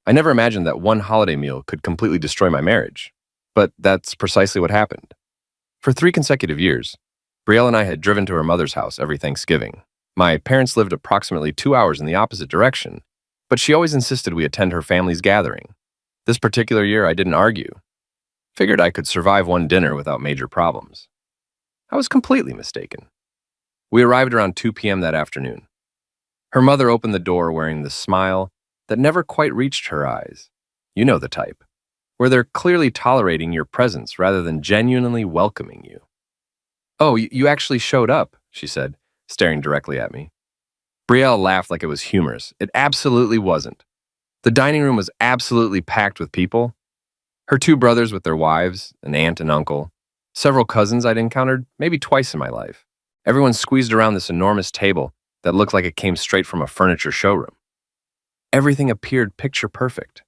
I never imagined that one holiday meal could completely destroy my marriage. But that's precisely what happened. For 3 consecutive years, Brielle and I had driven to her mother's house every Thanksgiving. My parents lived approximately 2 hours in the opposite direction, but she always insisted we attend her family's gathering. This particular year, I didn't argue. Figured I could survive one dinner without major problems. I was completely mistaken. We arrived around 2 p.m. that afternoon. Her mother opened the door wearing the smile that never quite reached her eyes. You know the type, where they're clearly tolerating your presence rather than genuinely welcoming you. "Oh, you actually showed up," she said, staring directly at me. Brielle laughed like it was humorous. It absolutely wasn't. The dining room was absolutely packed with people. Her 2 brothers with their wives, an aunt and uncle, several cousins I'd encountered maybe twice in my life. Everyone squeezed around this enormous table that looked like it came straight from a furniture showroom. Everything appeared picture perfect.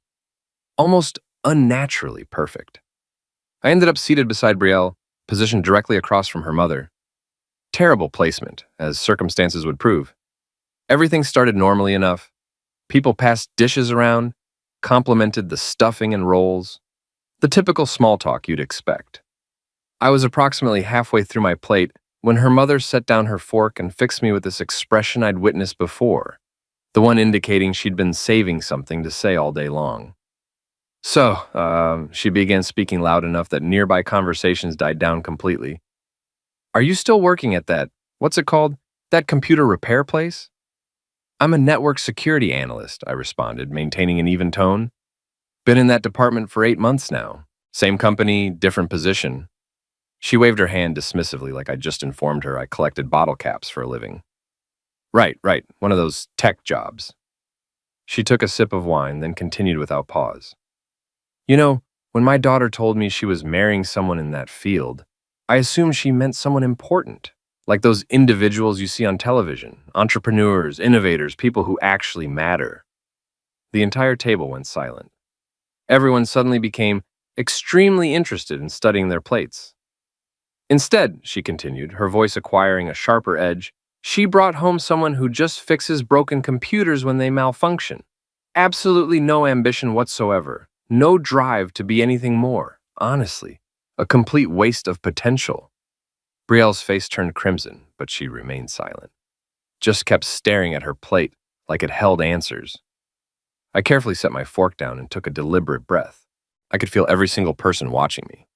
Almost unnaturally perfect. I ended up seated beside Brielle, positioned directly across from her mother. Terrible placement, as circumstances would prove. Everything started normally enough. People passed dishes around, complimented the stuffing and rolls. The typical small talk you'd expect. I was approximately halfway through my plate when her mother set down her fork and fixed me with this expression I'd witnessed before, the one indicating she'd been saving something to say all day long. She began speaking loud enough that nearby conversations died down completely. "Are you still working at what's it called? That computer repair place?" "I'm a network security analyst," I responded, maintaining an even tone. "Been in that department for 8 months now. Same company, different position." She waved her hand dismissively like I'd just informed her I collected bottle caps for a living. Right, one of those tech jobs." She took a sip of wine, then continued without pause. "You know, when my daughter told me she was marrying someone in that field, I assumed she meant someone important, like those individuals you see on television, entrepreneurs, innovators, people who actually matter." The entire table went silent. Everyone suddenly became extremely interested in studying their plates. "Instead," she continued, her voice acquiring a sharper edge, "she brought home someone who just fixes broken computers when they malfunction. Absolutely no ambition whatsoever. No drive to be anything more. Honestly, a complete waste of potential." Brielle's face turned crimson, but she remained silent. Just kept staring at her plate like it held answers. I carefully set my fork down and took a deliberate breath. I could feel every single person watching me.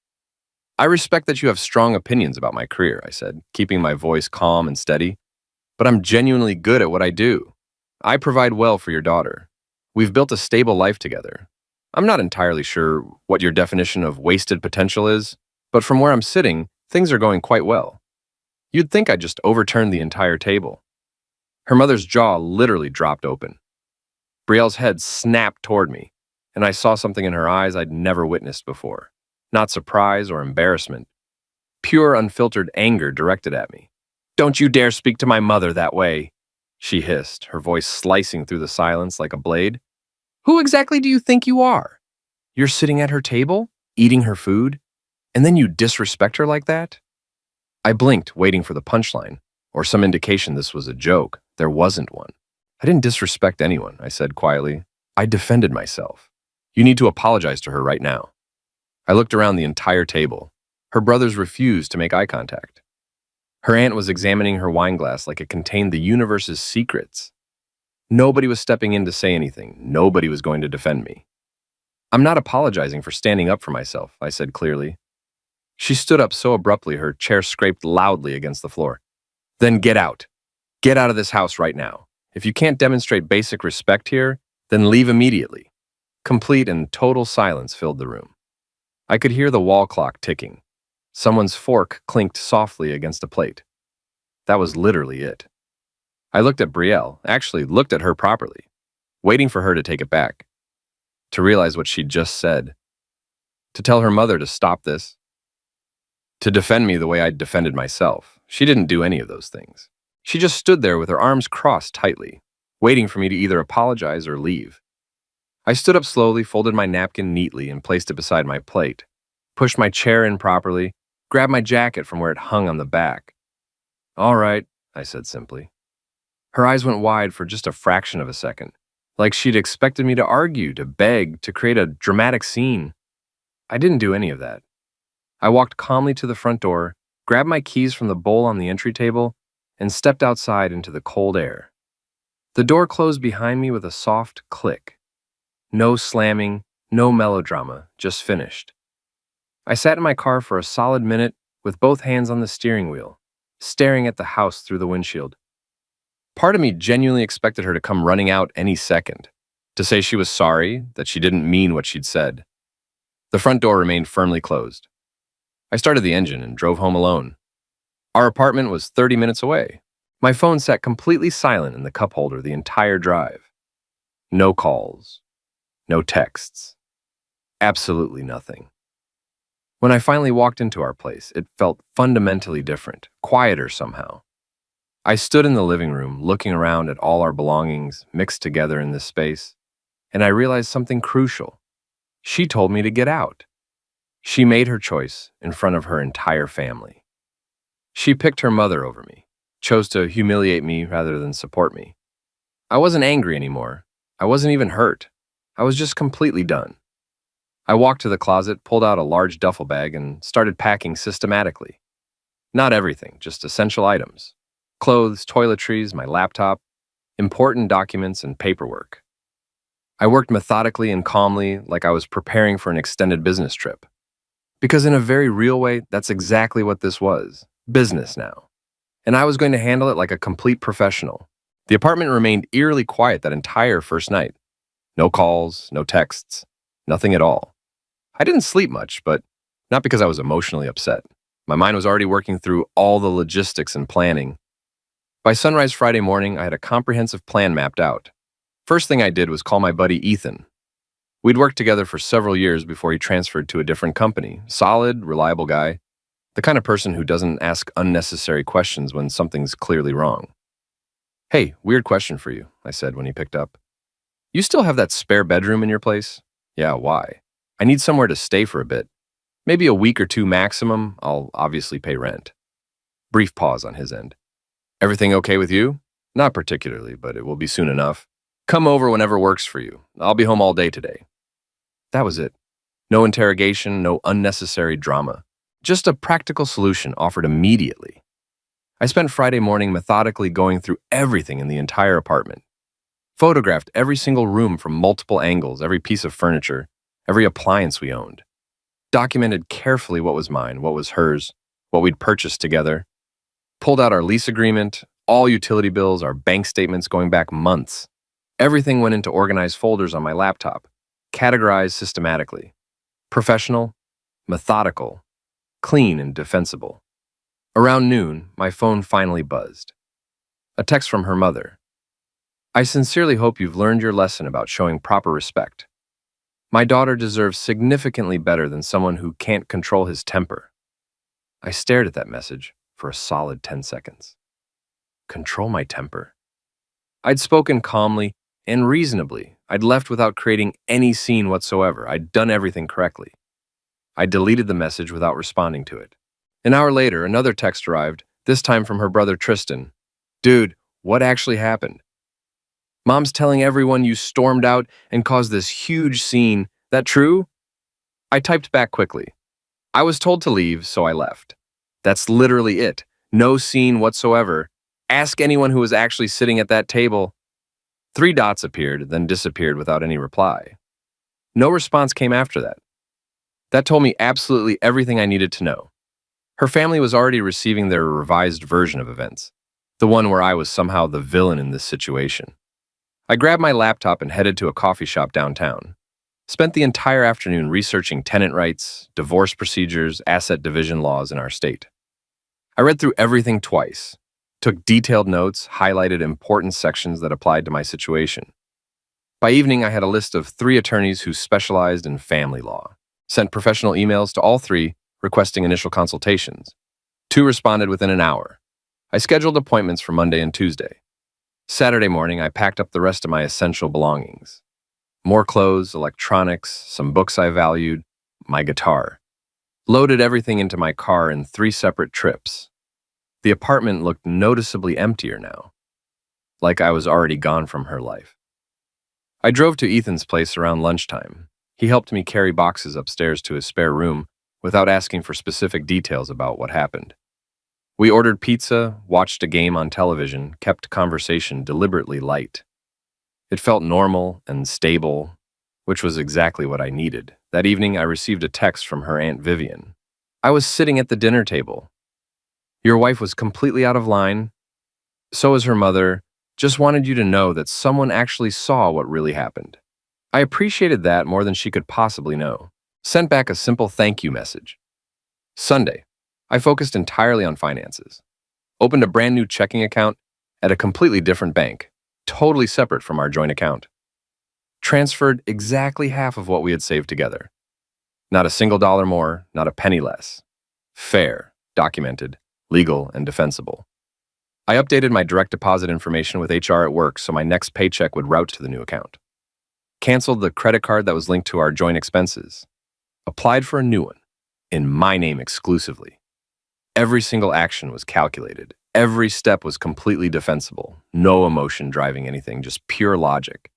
"I respect that you have strong opinions about my career," I said, keeping my voice calm and steady. "But I'm genuinely good at what I do. I provide well for your daughter. We've built a stable life together. I'm not entirely sure what your definition of wasted potential is, but from where I'm sitting, things are going quite well. You'd think I'd just overturn the entire table." Her mother's jaw literally dropped open. Brielle's head snapped toward me, and I saw something in her eyes I'd never witnessed before. Not surprise or embarrassment. Pure, unfiltered anger directed at me. "Don't you dare speak to my mother that way," she hissed, her voice slicing through the silence like a blade. "Who exactly do you think you are? You're sitting at her table, eating her food, and then you disrespect her like that?" I blinked, waiting for the punchline, or some indication this was a joke. There wasn't one. "I didn't disrespect anyone," I said quietly. "I defended myself. You need to apologize to her right now." I looked around the entire table. Her brothers refused to make eye contact. Her aunt was examining her wine glass like it contained the universe's secrets. Nobody was stepping in to say anything. Nobody was going to defend me. "I'm not apologizing for standing up for myself," I said clearly. She stood up so abruptly her chair scraped loudly against the floor. "Then get out. Get out of this house right now. If you can't demonstrate basic respect here, then leave immediately." Complete and total silence filled the room. I could hear the wall clock ticking. Someone's fork clinked softly against a plate. That was literally it. I looked at Brielle, actually looked at her properly, waiting for her to take it back, to realize what she'd just said, to tell her mother to stop this, to defend me the way I'd defended myself. She didn't do any of those things. She just stood there with her arms crossed tightly, waiting for me to either apologize or leave. I stood up slowly, folded my napkin neatly, and placed it beside my plate, pushed my chair in properly, grabbed my jacket from where it hung on the back. "All right," I said simply. Her eyes went wide for just a fraction of a second, like she'd expected me to argue, to beg, to create a dramatic scene. I didn't do any of that. I walked calmly to the front door, grabbed my keys from the bowl on the entry table, and stepped outside into the cold air. The door closed behind me with a soft click. No slamming, no melodrama, just finished. I sat in my car for a solid minute with both hands on the steering wheel, staring at the house through the windshield. Part of me genuinely expected her to come running out any second, to say she was sorry, that she didn't mean what she'd said. The front door remained firmly closed. I started the engine and drove home alone. Our apartment was 30 minutes away. My phone sat completely silent in the cup holder the entire drive. No calls. No texts. Absolutely nothing. When I finally walked into our place, it felt fundamentally different, quieter somehow. I stood in the living room, looking around at all our belongings mixed together in this space, and I realized something crucial. She told me to get out. She made her choice in front of her entire family. She picked her mother over me, chose to humiliate me rather than support me. I wasn't angry anymore. I wasn't even hurt. I was just completely done. I walked to the closet, pulled out a large duffel bag, and started packing systematically. Not everything, just essential items. Clothes, toiletries, my laptop, important documents, and paperwork. I worked methodically and calmly, like I was preparing for an extended business trip. Because in a very real way, that's exactly what this was. Business now. And I was going to handle it like a complete professional. The apartment remained eerily quiet that entire first night. No calls, no texts, nothing at all. I didn't sleep much, but not because I was emotionally upset. My mind was already working through all the logistics and planning. By sunrise Friday morning, I had a comprehensive plan mapped out. First thing I did was call my buddy Ethan. We'd worked together for several years before he transferred to a different company. Solid, reliable guy. The kind of person who doesn't ask unnecessary questions when something's clearly wrong. "Hey, weird question for you," I said when he picked up. "You still have that spare bedroom in your place?" "Yeah, why?" "I need somewhere to stay for a bit. Maybe a week or two maximum. I'll obviously pay rent." Brief pause on his end. "Everything okay with you?" "Not particularly, but it will be soon enough. Come over whenever works for you. I'll be home all day today." That was it. No interrogation, no unnecessary drama. Just a practical solution offered immediately. I spent Friday morning methodically going through everything in the entire apartment. Photographed every single room from multiple angles, every piece of furniture, every appliance we owned. Documented carefully what was mine, what was hers, what we'd purchased together. Pulled out our lease agreement, all utility bills, our bank statements going back months. Everything went into organized folders on my laptop, categorized systematically. Professional, methodical, clean and defensible. Around noon, my phone finally buzzed. A text from her mother. "I sincerely hope you've learned your lesson about showing proper respect. My daughter deserves significantly better than someone who can't control his temper." I stared at that message for a solid 10 seconds. Control my temper? I'd spoken calmly and reasonably. I'd left without creating any scene whatsoever. I'd done everything correctly. I deleted the message without responding to it. An hour later, another text arrived, this time from her brother Tristan. "Dude, what actually happened? Mom's telling everyone you stormed out and caused this huge scene. That true?" I typed back quickly. "I was told to leave, so I left. That's literally it. No scene whatsoever. Ask anyone who was actually sitting at that table." 3 dots appeared, then disappeared without any reply. No response came after that. That told me absolutely everything I needed to know. Her family was already receiving their revised version of events, the one where I was somehow the villain in this situation. I grabbed my laptop and headed to a coffee shop downtown. Spent the entire afternoon researching tenant rights, divorce procedures, asset division laws in our state. I read through everything twice, took detailed notes, highlighted important sections that applied to my situation. By evening, I had a list of 3 attorneys who specialized in family law. Sent professional emails to all 3, requesting initial consultations. 2 responded within an hour. I scheduled appointments for Monday and Tuesday. Saturday morning, I packed up the rest of my essential belongings. More clothes, electronics, some books I valued, my guitar. Loaded everything into my car in 3 separate trips. The apartment looked noticeably emptier now, like I was already gone from her life. I drove to Ethan's place around lunchtime. He helped me carry boxes upstairs to his spare room without asking for specific details about what happened. We ordered pizza, watched a game on television, kept conversation deliberately light. It felt normal and stable, which was exactly what I needed. That evening, I received a text from her Aunt Vivian. I was sitting at the dinner table. Your wife was completely out of line. So was her mother. Just wanted you to know that someone actually saw what really happened. I appreciated that more than she could possibly know. Sent back a simple thank you message. Sunday, I focused entirely on finances. Opened a brand new checking account at a completely different bank, totally separate from our joint account. Transferred exactly half of what we had saved together. Not a single dollar more, not a penny less. Fair, documented, legal, and defensible. I updated my direct deposit information with HR at work so my next paycheck would route to the new account. Canceled the credit card that was linked to our joint expenses. Applied for a new one, in my name exclusively. Every single action was calculated. Every step was completely defensible. No emotion driving anything, just pure logic.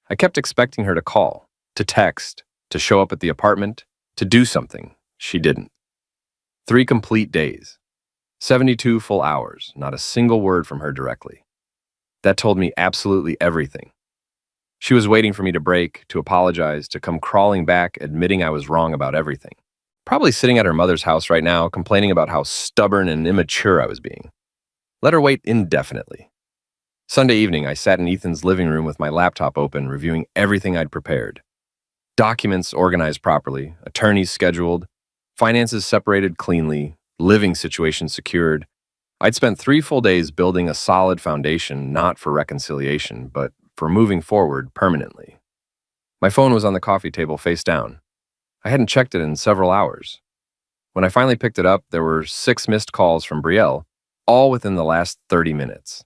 I kept expecting her to call, to text, to show up at the apartment, to do something. She didn't. 3 complete days. 72 full hours, not a single word from her directly. That told me absolutely everything. She was waiting for me to break, to apologize, to come crawling back, admitting I was wrong about everything. Probably sitting at her mother's house right now, complaining about how stubborn and immature I was being. Let her wait indefinitely. Sunday evening, I sat in Ethan's living room with my laptop open, reviewing everything I'd prepared. Documents organized properly, attorneys scheduled, finances separated cleanly, living situation secured. I'd spent 3 full days building a solid foundation, not for reconciliation, but for moving forward permanently. My phone was on the coffee table face down. I hadn't checked it in several hours. When I finally picked it up, there were 6 missed calls from Brielle, all within the last 30 minutes.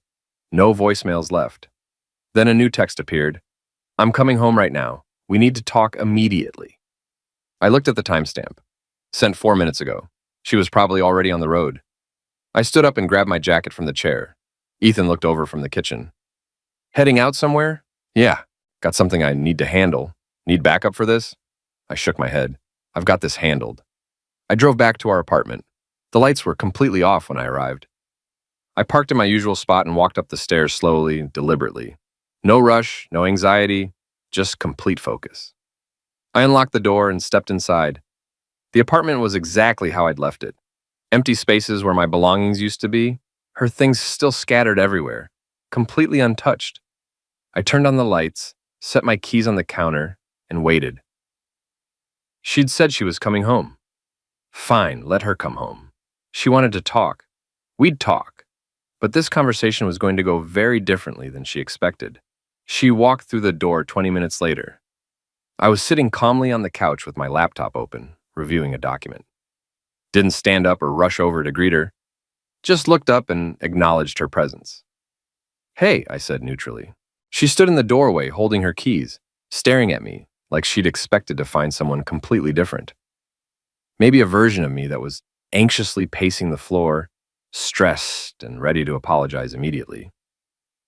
No voicemails left. Then a new text appeared. I'm coming home right now. We need to talk immediately. I looked at the timestamp. Sent 4 minutes ago. She was probably already on the road. I stood up and grabbed my jacket from the chair. Ethan looked over from the kitchen. Heading out somewhere? Yeah. Got something I need to handle. Need backup for this? I shook my head. I've got this handled. I drove back to our apartment. The lights were completely off when I arrived. I parked in my usual spot and walked up the stairs slowly, deliberately. No rush, no anxiety, just complete focus. I unlocked the door and stepped inside. The apartment was exactly how I'd left it. Empty spaces where my belongings used to be, her things still scattered everywhere, completely untouched. I turned on the lights, set my keys on the counter, and waited. She'd said she was coming home. Fine, let her come home. She wanted to talk. We'd talk. But this conversation was going to go very differently than she expected. She walked through the door 20 minutes later. I was sitting calmly on the couch with my laptop open, reviewing a document. Didn't stand up or rush over to greet her. Just looked up and acknowledged her presence. Hey, I said neutrally. She stood in the doorway holding her keys, staring at me like she'd expected to find someone completely different. Maybe a version of me that was anxiously pacing the floor, stressed and ready to apologize immediately.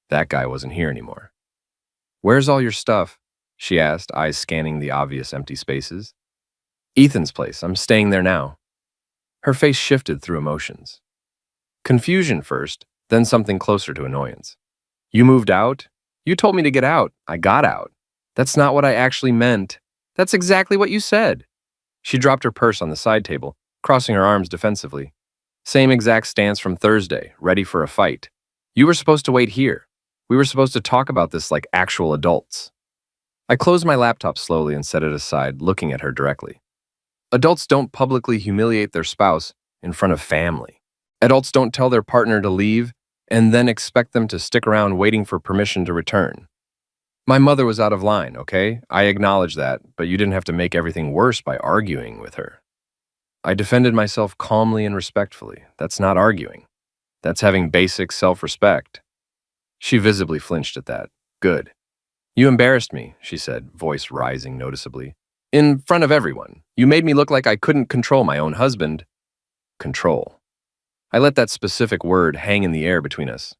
That guy wasn't here anymore. Where's all your stuff? She asked, eyes scanning the obvious empty spaces. Ethan's place. I'm staying there now. Her face shifted through emotions. Confusion first, then something closer to annoyance. You moved out? You told me to get out. I got out. That's not what I actually meant. That's exactly what you said. She dropped her purse on the side table, crossing her arms defensively. Same exact stance from Thursday, ready for a fight. You were supposed to wait here. We were supposed to talk about this like actual adults. I closed my laptop slowly and set it aside, looking at her directly. Adults don't publicly humiliate their spouse in front of family. Adults don't tell their partner to leave and then expect them to stick around waiting for permission to return. My mother was out of line, okay? I acknowledge that, but you didn't have to make everything worse by arguing with her. I defended myself calmly and respectfully. That's not arguing. That's having basic self-respect. She visibly flinched at that. Good. You embarrassed me, she said, voice rising noticeably. In front of everyone. You made me look like I couldn't control my own husband. Control. I let that specific word hang in the air between us.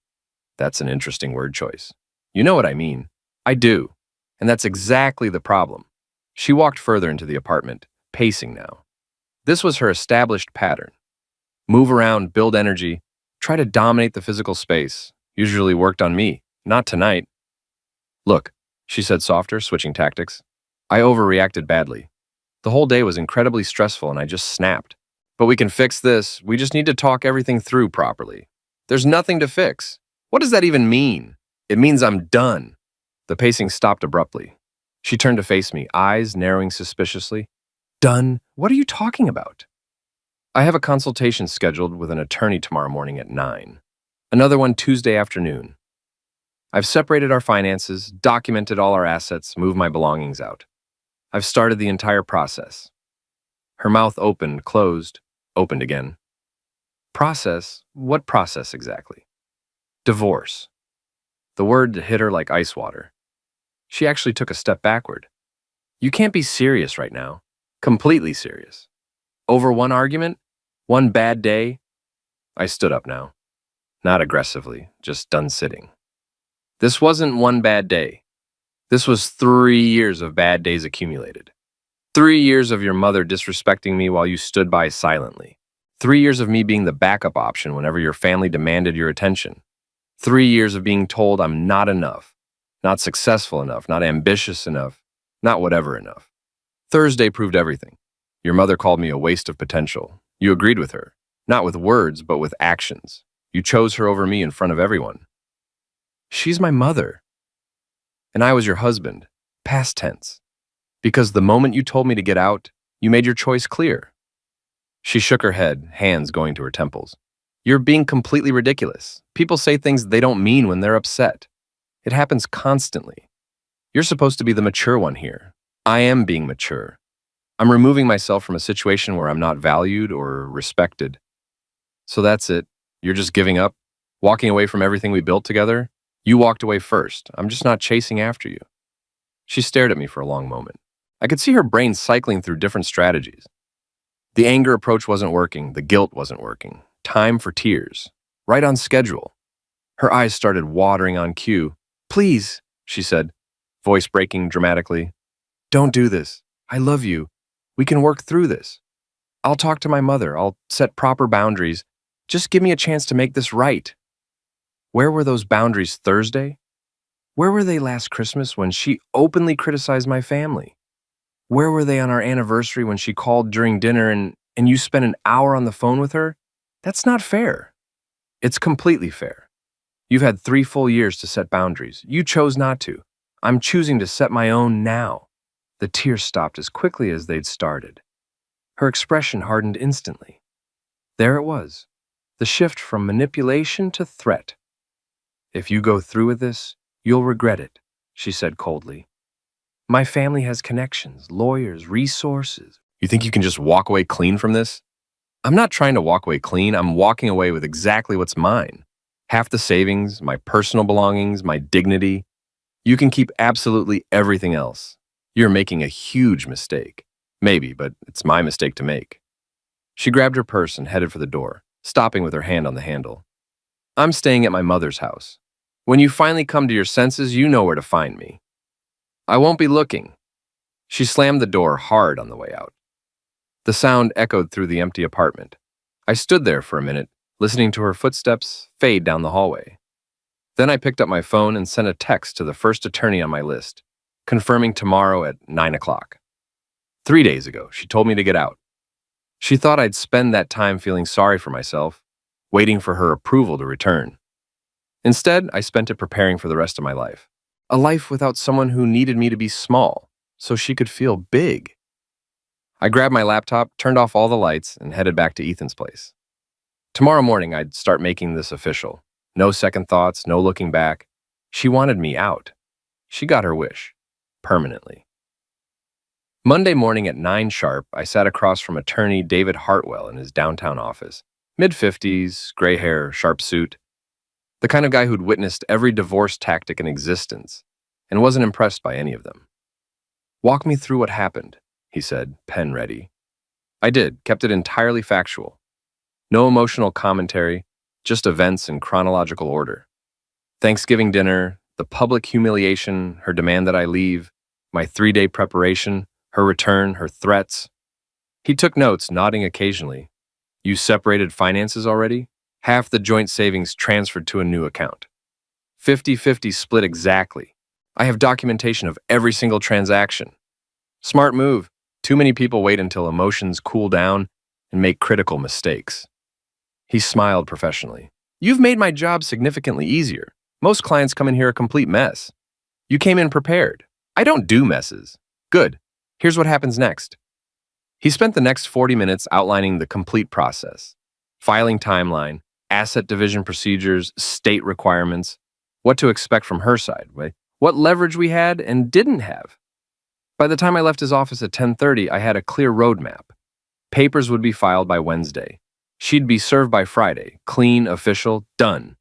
That's an interesting word choice. You know what I mean. I do. And that's exactly the problem. She walked further into the apartment, pacing now. This was her established pattern. Move around, build energy, try to dominate the physical space. Usually worked on me. Not tonight. Look, she said softer, switching tactics. I overreacted badly. The whole day was incredibly stressful and I just snapped. But we can fix this. We just need to talk everything through properly. There's nothing to fix. What does that even mean? It means I'm done. The pacing stopped abruptly. She turned to face me, eyes narrowing suspiciously. Done? What are you talking about? I have a consultation scheduled with an attorney tomorrow morning at 9. Another one Tuesday afternoon. I've separated our finances, documented all our assets, moved my belongings out. I've started the entire process. Her mouth opened, closed, opened again. Process? What process exactly? Divorce. The word hit her like ice water. She actually took a step backward. You can't be serious right now. Completely serious. Over one argument? One bad day? I stood up now. Not aggressively, just done sitting. This wasn't one bad day. This was 3 years of bad days accumulated. 3 years of your mother disrespecting me while you stood by silently. 3 years of me being the backup option whenever your family demanded your attention. 3 years of being told I'm not enough, not successful enough, not ambitious enough, not whatever enough. Thursday proved everything. Your mother called me a waste of potential. You agreed with her, not with words, but with actions. You chose her over me in front of everyone. She's my mother. And I was your husband, past tense. Because the moment you told me to get out, you made your choice clear. She shook her head, hands going to her temples. You're being completely ridiculous. People say things they don't mean when they're upset. It happens constantly. You're supposed to be the mature one here. I am being mature. I'm removing myself from a situation where I'm not valued or respected. So that's it. You're just giving up, walking away from everything we built together. You walked away first. I'm just not chasing after you. She stared at me for a long moment. I could see her brain cycling through different strategies. The anger approach wasn't working. The guilt wasn't working. Time for tears. Right on schedule. Her eyes started watering on cue. Please, she said, voice breaking dramatically. Don't do this. I love you. We can work through this. I'll talk to my mother. I'll set proper boundaries. Just give me a chance to make this right. Where were those boundaries Thursday? Where were they last Christmas when she openly criticized my family? Where were they on our anniversary when she called during dinner and you spent an hour on the phone with her? That's not fair. It's completely fair. You've had 3 full years to set boundaries. You chose not to. I'm choosing to set my own now. The tears stopped as quickly as they'd started. Her expression hardened instantly. There it was, the shift from manipulation to threat. If you go through with this, you'll regret it, she said coldly. My family has connections, lawyers, resources. You think you can just walk away clean from this? I'm not trying to walk away clean. I'm walking away with exactly what's mine. Half the savings, my personal belongings, my dignity. You can keep absolutely everything else. You're making a huge mistake. Maybe, but it's my mistake to make. She grabbed her purse and headed for the door, stopping with her hand on the handle. I'm staying at my mother's house. When you finally come to your senses, you know where to find me. I won't be looking. She slammed the door hard on the way out. The sound echoed through the empty apartment. I stood there for a minute, listening to her footsteps fade down the hallway. Then I picked up my phone and sent a text to the first attorney on my list, confirming tomorrow at 9 o'clock. 3 days ago, she told me to get out. She thought I'd spend that time feeling sorry for myself, waiting for her approval to return. Instead, I spent it preparing for the rest of my life. A life without someone who needed me to be small, so she could feel big. I grabbed my laptop, turned off all the lights, and headed back to Ethan's place. Tomorrow morning, I'd start making this official. No second thoughts, no looking back. She wanted me out. She got her wish. Permanently. Monday morning at 9 sharp, I sat across from attorney David Hartwell in his downtown office. Mid-50s, gray hair, sharp suit. The kind of guy who'd witnessed every divorce tactic in existence and wasn't impressed by any of them. Walk me through what happened, he said, pen ready. I did, kept it entirely factual. No emotional commentary, just events in chronological order. Thanksgiving dinner, The public humiliation, her demand that I leave, my 3-day preparation, her return, her threats. He took notes, nodding occasionally. You separated finances already? Half the joint savings transferred to a new account. 50-50 split exactly. I have documentation of every single transaction. Smart move. Too many people wait until emotions cool down and make critical mistakes. He smiled professionally. You've made my job significantly easier. Most clients come in here a complete mess. You came in prepared. I don't do messes. Good. Here's what happens next. He spent the next 40 minutes outlining the complete process. Filing timeline, asset division procedures, state requirements, what to expect from her side, what leverage we had and didn't have. By the time I left his office at 10:30, I had a clear roadmap. Papers would be filed by Wednesday. She'd be served by Friday. Clean, official, done.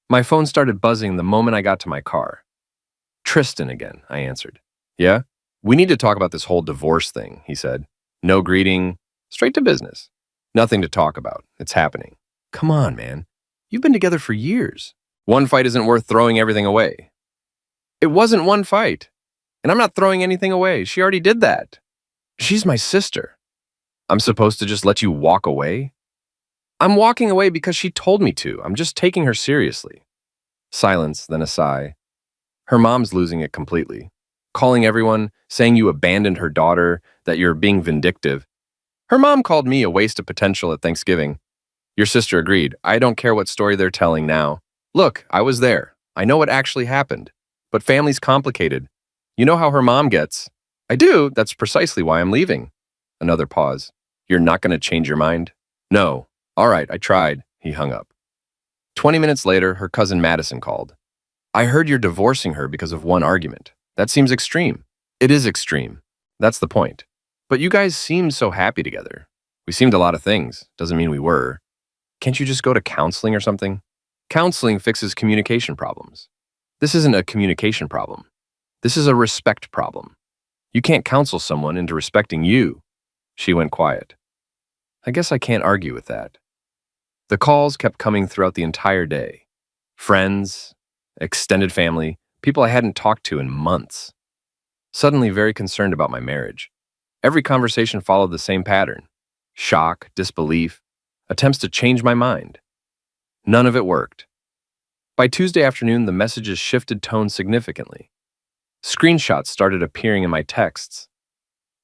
My phone started buzzing the moment I got to my car. Tristan again, I answered. Yeah? We need to talk about this whole divorce thing, he said. No greeting, straight to business. Nothing to talk about. It's happening. Come on, man. You've been together for years. One fight isn't worth throwing everything away. It wasn't one fight. And I'm not throwing anything away. She already did that. She's my sister. I'm supposed to just let you walk away? I'm walking away because she told me to. I'm just taking her seriously. Silence, then a sigh. Her mom's losing it completely. Calling everyone, saying you abandoned her daughter, that you're being vindictive. Her mom called me a waste of potential at Thanksgiving. Your sister agreed. I don't care what story they're telling now. Look, I was there. I know what actually happened. But family's complicated. You know how her mom gets. I do. That's precisely why I'm leaving. Another pause. You're not going to change your mind? No. All right, I tried. He hung up. 20 minutes later, her cousin Madison called. I heard you're divorcing her because of one argument. That seems extreme. It is extreme. That's the point. But you guys seemed so happy together. We seemed a lot of things. Doesn't mean we were. Can't you just go to counseling or something? Counseling fixes communication problems. This isn't a communication problem. This is a respect problem. You can't counsel someone into respecting you. She went quiet. I guess I can't argue with that. The calls kept coming throughout the entire day. Friends, extended family, people I hadn't talked to in months. Suddenly very concerned about my marriage. Every conversation followed the same pattern. Shock, disbelief, attempts to change my mind. None of it worked. By Tuesday afternoon, the messages shifted tone significantly. Screenshots started appearing in my texts.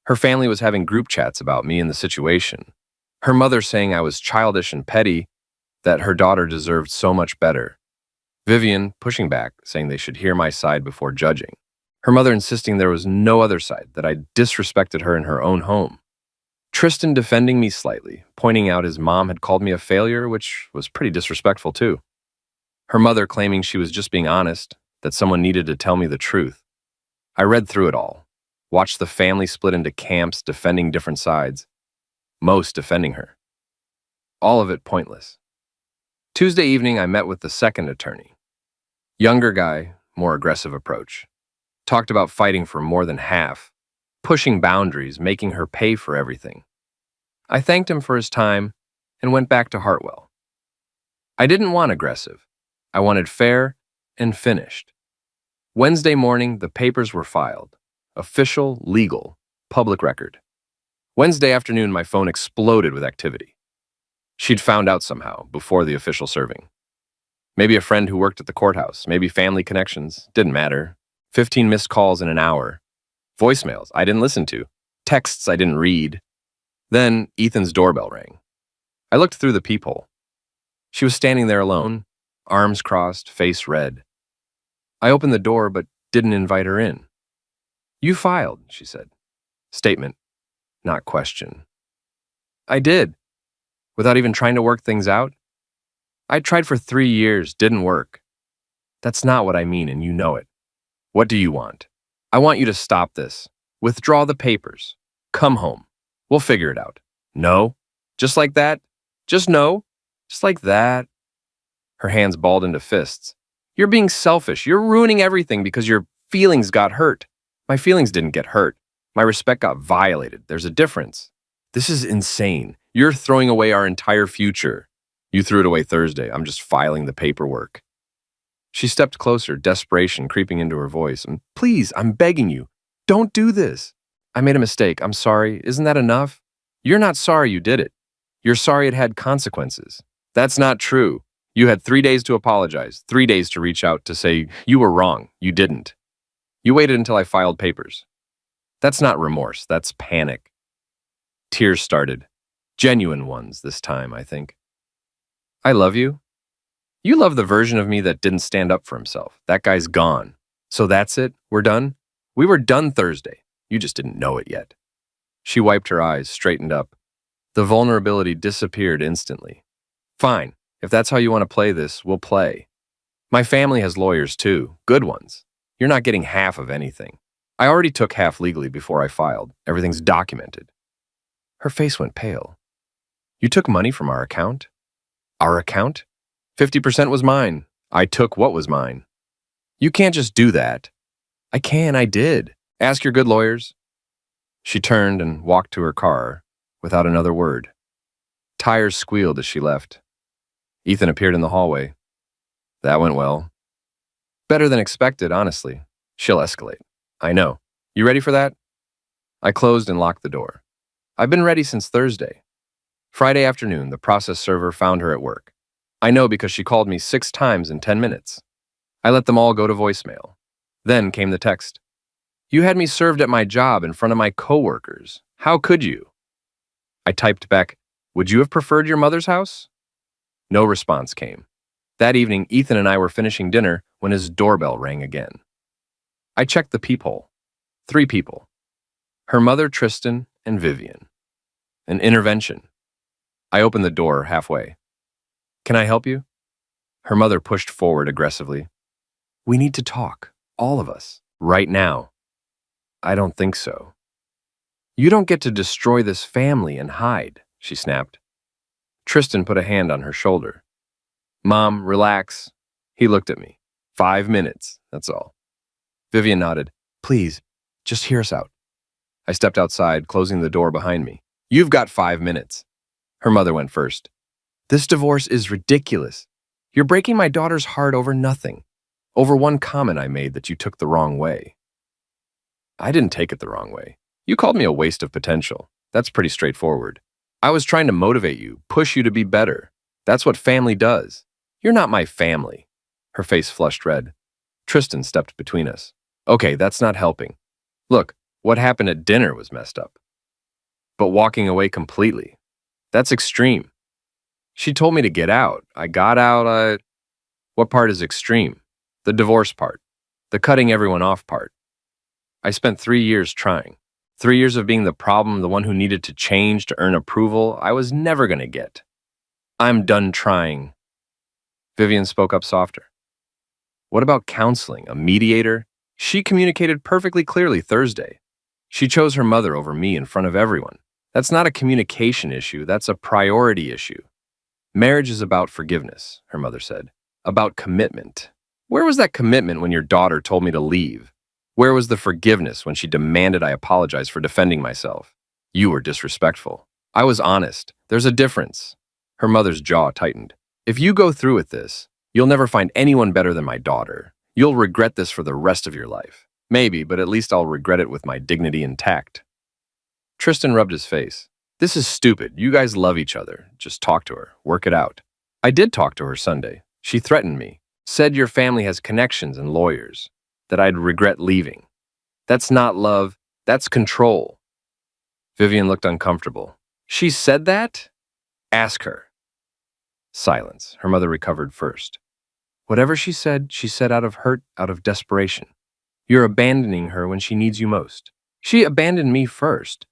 Her family was having group chats about me and the situation. Her mother saying I was childish and petty, that her daughter deserved so much better. Vivian pushing back, saying they should hear my side before judging. Her mother insisting there was no other side, that I disrespected her in her own home. Tristan defending me slightly, pointing out his mom had called me a failure, which was pretty disrespectful too. Her mother claiming she was just being honest, that someone needed to tell me the truth. I read through it all, watched the family split into camps defending different sides, most defending her. All of it pointless. Tuesday evening, I met with the second attorney. Younger guy, more aggressive approach. Talked about fighting for more than half, pushing boundaries, making her pay for everything. I thanked him for his time and went back to Hartwell. I didn't want aggressive. I wanted fair and finished. Wednesday morning, the papers were filed. Official, legal, public record. Wednesday afternoon, my phone exploded with activity. She'd found out somehow, before the official serving. Maybe a friend who worked at the courthouse, maybe family connections, didn't matter. 15 missed calls in an hour. Voicemails I didn't listen to. Texts I didn't read. Then Ethan's doorbell rang. I looked through the peephole. She was standing there alone, arms crossed, face red. I opened the door but didn't invite her in. You filed, she said. Statement, not question. I did. Without even trying to work things out? I tried for 3 years, didn't work. That's not what I mean, and you know it. What do you want? I want you to stop this. Withdraw the papers. Come home. We'll figure it out. No? Just like that? Just no? Just like that? Her hands balled into fists. You're being selfish. You're ruining everything because your feelings got hurt. My feelings didn't get hurt. My respect got violated. There's a difference. This is insane. You're throwing away our entire future. You threw it away Thursday. I'm just filing the paperwork. She stepped closer, desperation creeping into her voice. Please, I'm begging you, don't do this. I made a mistake. I'm sorry. Isn't that enough? You're not sorry you did it. You're sorry it had consequences. That's not true. You had 3 days to apologize, 3 days to reach out to say you were wrong. You didn't. You waited until I filed papers. That's not remorse. That's panic. Tears started. Genuine ones this time, I think. I love you. You love the version of me that didn't stand up for himself. That guy's gone. So that's it? We're done? We were done Thursday. You just didn't know it yet. She wiped her eyes, straightened up. The vulnerability disappeared instantly. Fine. If that's how you want to play this, we'll play. My family has lawyers too. Good ones. You're not getting half of anything. I already took half legally before I filed. Everything's documented. Her face went pale. You took money from our account? Our account? 50% was mine. I took what was mine. You can't just do that. I can, I did. Ask your good lawyers. She turned and walked to her car without another word. Tires squealed as she left. Ethan appeared in the hallway. That went well. Better than expected, honestly. She'll escalate. I know. You ready for that? I closed and locked the door. I've been ready since Thursday. Friday afternoon, the process server found her at work. I know because she called me 6 times in 10 minutes. I let them all go to voicemail. Then came the text. You had me served at my job in front of my coworkers. How could you? I typed back, would you have preferred your mother's house? No response came. That evening, Ethan and I were finishing dinner when his doorbell rang again. I checked the peephole. 3 people. Her mother, Tristan, and Vivian. An intervention. I opened the door halfway. Can I help you? Her mother pushed forward aggressively. We need to talk, all of us, right now. I don't think so. You don't get to destroy this family and hide, she snapped. Tristan put a hand on her shoulder. Mom, relax. He looked at me. 5 minutes, that's all. Vivian nodded. Please, just hear us out. I stepped outside, closing the door behind me. You've got 5 minutes. Her mother went first. This divorce is ridiculous. You're breaking my daughter's heart over nothing. Over one comment I made that you took the wrong way. I didn't take it the wrong way. You called me a waste of potential. That's pretty straightforward. I was trying to motivate you, push you to be better. That's what family does. You're not my family. Her face flushed red. Tristan stepped between us. Okay, that's not helping. Look, what happened at dinner was messed up. But walking away completely, that's extreme. She told me to get out. I got out. What part is extreme? The divorce part. The cutting everyone off part. I spent 3 years trying. 3 years of being the problem, the one who needed to change to earn approval I was never going to get. I'm done trying. Vivian spoke up softer. What about counseling, a mediator? She communicated perfectly clearly Thursday. She chose her mother over me in front of everyone. That's not a communication issue, that's a priority issue. Marriage is about forgiveness, her mother said. About commitment. Where was that commitment when your daughter told me to leave? Where was the forgiveness when she demanded I apologize for defending myself? You were disrespectful. I was honest. There's a difference. Her mother's jaw tightened. If you go through with this, you'll never find anyone better than my daughter. You'll regret this for the rest of your life. Maybe, but at least I'll regret it with my dignity intact. Tristan rubbed his face. This is stupid. You guys love each other. Just talk to her. Work it out. I did talk to her Sunday. She threatened me. Said your family has connections and lawyers. That I'd regret leaving. That's not love. That's control. Vivian looked uncomfortable. She said that? Ask her. Silence. Her mother recovered first. Whatever she said out of hurt, out of desperation. You're abandoning her when she needs you most. She abandoned me first.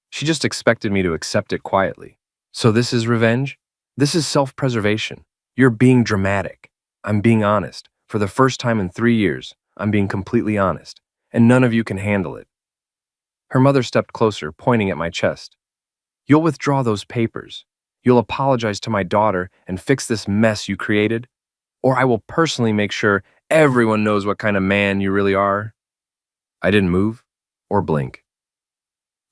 She just expected me to accept it quietly. So this is revenge? This is self-preservation. You're being dramatic. I'm being honest. For the first time in 3 years, I'm being completely honest, and none of you can handle it. Her mother stepped closer, pointing at my chest. You'll withdraw those papers. You'll apologize to my daughter and fix this mess you created, or I will personally make sure everyone knows what kind of man you really are. I didn't move or blink.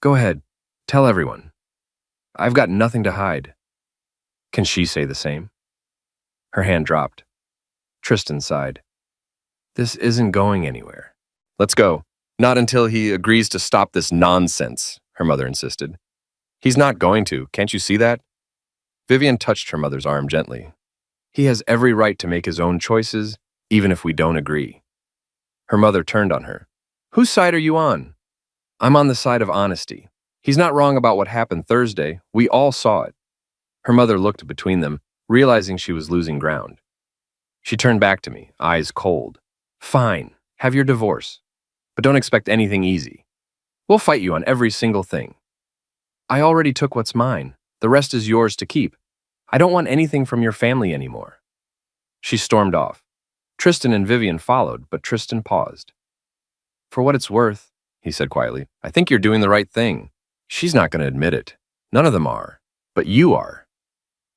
Go ahead, tell everyone. I've got nothing to hide. Can she say the same? Her hand dropped. Tristan sighed. This isn't going anywhere. Let's go. Not until he agrees to stop this nonsense, her mother insisted. He's not going to, can't you see that? Vivian touched her mother's arm gently. He has every right to make his own choices, even if we don't agree. Her mother turned on her. Whose side are you on? I'm on the side of honesty. He's not wrong about what happened Thursday. We all saw it. Her mother looked between them, realizing she was losing ground. She turned back to me, eyes cold. Fine, have your divorce. But don't expect anything easy. We'll fight you on every single thing. I already took what's mine. The rest is yours to keep. I don't want anything from your family anymore. She stormed off. Tristan and Vivian followed, but Tristan paused. For what it's worth, he said quietly, I think you're doing the right thing. She's not going to admit it. None of them are. But you are.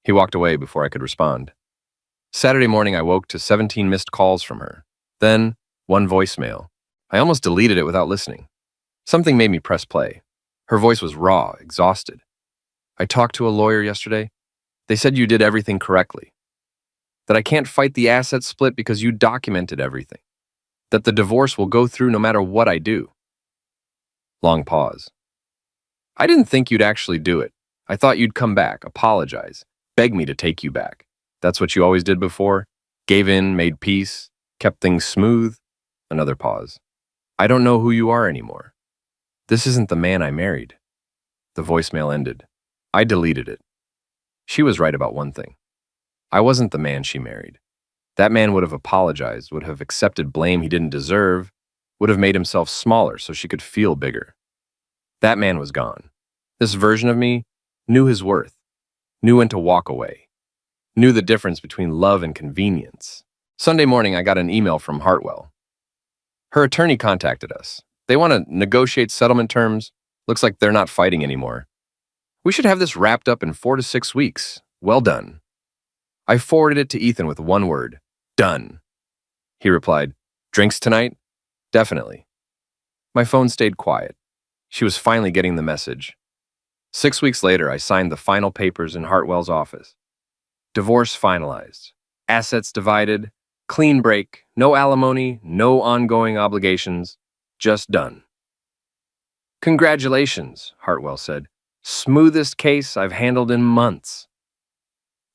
He walked away before I could respond. Saturday morning, I woke to 17 missed calls from her. Then, one voicemail. I almost deleted it without listening. Something made me press play. Her voice was raw, exhausted. I talked to a lawyer yesterday. They said you did everything correctly. That I can't fight the asset split because you documented everything. That the divorce will go through no matter what I do. Long pause. I didn't think you'd actually do it. I thought you'd come back, apologize, beg me to take you back. That's what you always did before? Gave in, made peace, kept things smooth? Another pause. I don't know who you are anymore. This isn't the man I married. The voicemail ended. I deleted it. She was right about one thing. I wasn't the man she married. That man would have apologized, would have accepted blame he didn't deserve, would have made himself smaller so she could feel bigger. That man was gone. This version of me knew his worth, knew when to walk away, knew the difference between love and convenience. Sunday morning, I got an email from Hartwell. Her attorney contacted us. They want to negotiate settlement terms. Looks like they're not fighting anymore. We should have this wrapped up in 4 to 6 weeks. Well done. I forwarded it to Ethan with one word. Done. He replied, Drinks tonight? Definitely. My phone stayed quiet. She was finally getting the message. 6 weeks later, I signed the final papers in Hartwell's office. Divorce finalized. Assets divided. Clean break. No alimony. No ongoing obligations. Just done. Congratulations, Hartwell said. Smoothest case I've handled in months.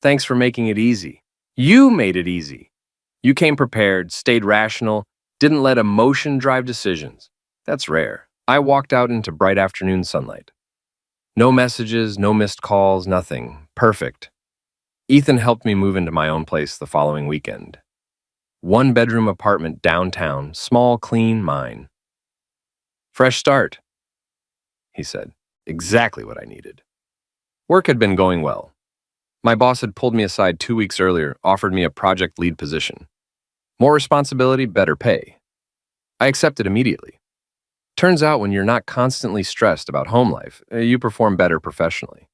Thanks for making it easy. You made it easy. You came prepared, stayed rational, didn't let emotion drive decisions. That's rare. I walked out into bright afternoon sunlight. No messages, no missed calls, nothing. Perfect. Ethan helped me move into my own place the following weekend. 1-bedroom apartment downtown, small, clean, mine. Fresh start, he said. Exactly what I needed. Work had been going well. My boss had pulled me aside 2 weeks earlier, offered me a project lead position. More responsibility, better pay. I accepted immediately. Turns out when you're not constantly stressed about home life, you perform better professionally.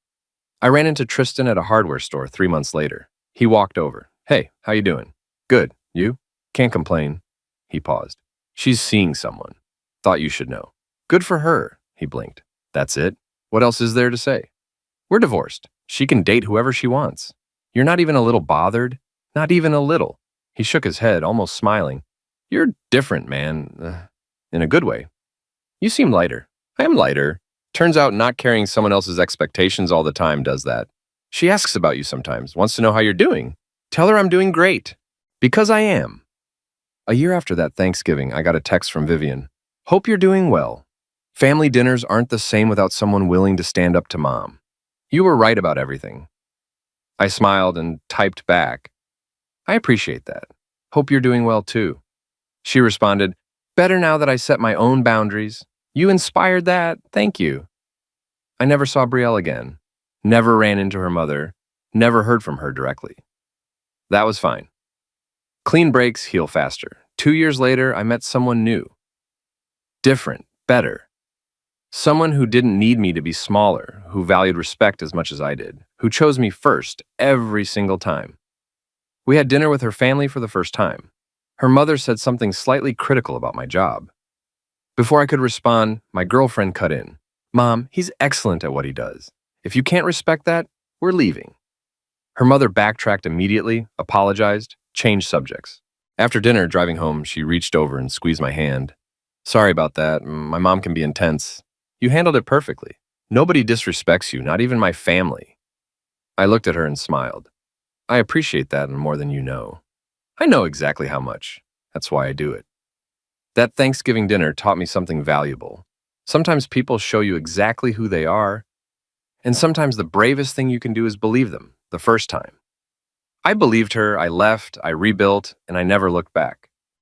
I ran into Tristan at a hardware store 3 months later. He walked over. Hey, how you doing? Good. You? Can't complain. He paused. She's seeing someone. Thought you should know. Good for her, he blinked. That's it? What else is there to say? We're divorced. She can date whoever she wants. You're not even a little bothered? Not even a little. He shook his head, almost smiling. You're different, man. In a good way. You seem lighter. I am lighter. Turns out not carrying someone else's expectations all the time does that. She asks about you sometimes, wants to know how you're doing. Tell her I'm doing great. Because I am. A year after that Thanksgiving, I got a text from Vivian. Hope you're doing well. Family dinners aren't the same without someone willing to stand up to mom. You were right about everything. I smiled and typed back. I appreciate that. Hope you're doing well too. She responded, better now that I set my own boundaries. You inspired that. Thank you. I never saw Brielle again. Never ran into her mother. Never heard from her directly. That was fine. Clean breaks heal faster. 2 years later, I met someone new. Different, better. Someone who didn't need me to be smaller, who valued respect as much as I did, who chose me first every single time. We had dinner with her family for the first time. Her mother said something slightly critical about my job. Before I could respond, my girlfriend cut in. Mom, he's excellent at what he does. If you can't respect that, we're leaving. Her mother backtracked immediately, apologized, changed subjects. After dinner, driving home, she reached over and squeezed my hand. Sorry about that. My mom can be intense. You handled it perfectly. Nobody disrespects you, not even my family. I looked at her and smiled. I appreciate that more than you know. I know exactly how much. That's why I do it. That Thanksgiving dinner taught me something valuable. Sometimes people show you exactly who they are, and sometimes the bravest thing you can do is believe them the first time. I believed her, I left, I rebuilt, and I never looked back.